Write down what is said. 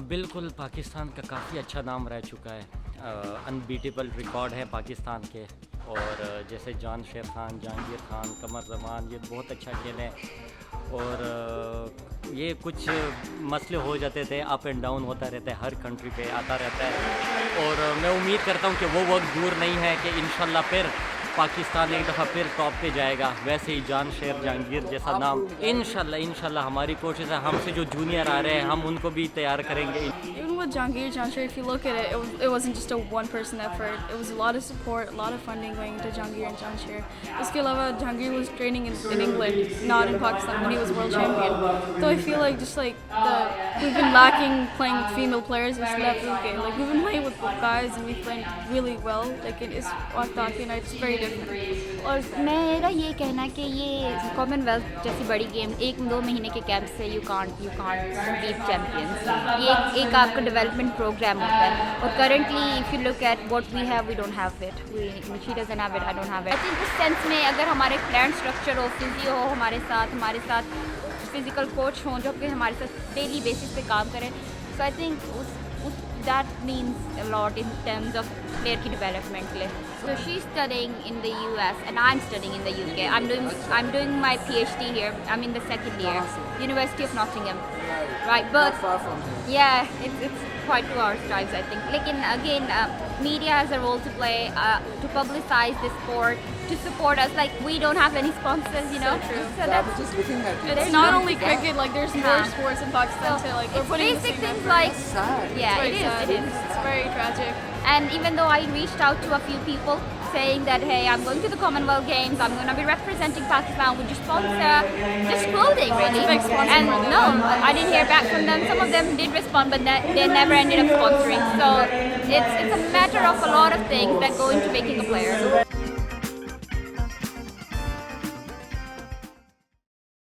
بالکل پاکستان کا کافی اچھا نام رہ چکا ہے، انبیٹیبل ریکارڈ ہے پاکستان کے، اور جیسے جان شیر خان، جہانگیر خان، قمر زمان، یہ بہت اچھا کھیل ہے، اور یہ کچھ مسئلے ہو جاتے تھے، اپ اینڈ ڈاؤن ہوتا رہتا ہے، ہر کنٹری پہ آتا رہتا ہے، اور میں امید کرتا ہوں کہ وہ وقت دور نہیں ہے کہ انشاءاللہ پھر پاکستان ایک دفعہ پھر ٹاپ پہ جائے گا، ویسے ہی جان شیر جہانگیر جیسا نام انشاءاللہ ہماری کوشش ہے، ہم سے جو جونیئر آ رہے ہیں ہم ان کو بھی تیار کریں گے. Even with Jahangir, Jansher, if you look at it, it wasn't just a one-person effort. It was a lot of support, a lot of funding going to Jahangir and Jansher. Uske alawa, Jahangir was training in England, not in Pakistan, when he was world champion. So I feel like just like we've been lacking playing with female players. Like we've been playing with guys and we've played really well. Like it's it's very different. اور میرا یہ کہنا ہے کہ یہ common wealth جیسی بڑی game 1-2 مہینے کے کیمپ سے یو کانٹ بیٹ چیمپئنس. یہ ایک آپ کا ڈیولپمنٹ پروگرام ہوتا ہے، اور currently if you look at what we have, we don't have it. She doesn't have it, I don't have it. I think اس سینس میں اگر ہمارے پلان اسٹرکچر ہو، فزیو ہو ہمارے ساتھ فزیکل کوچ ہوں جو کہ ہمارے ساتھ ڈیلی بیسس پہ کام کریں، so I think that means a lot in terms of player ki development le. So she's studying in the US and I'm studying in the UK. I'm doing my PhD here. I'm in the second year, University of Nottingham. Right, but yeah, it's quite 2 hours drives I think. Lekin again, media has a role to play to publicize this sport, to support us. Like we don't have any sponsors, So true. So that's just looking at it. It's not only cricket, like there's more sports in Pakistan too. Like we're putting basic the same things effort. like Sad. yeah, It's it very is. sad. It's very tragic. And even though I reached out to a few people saying that, hey, I'm going to the Commonwealth Games, I'm going to be representing Pakistan, would you sponsor just clothing, really? Big sponsor And for them. no, I didn't hear back from them. Some of them did respond, but they never ended up sponsoring. So it's a matter of a lot of things that go into making a player.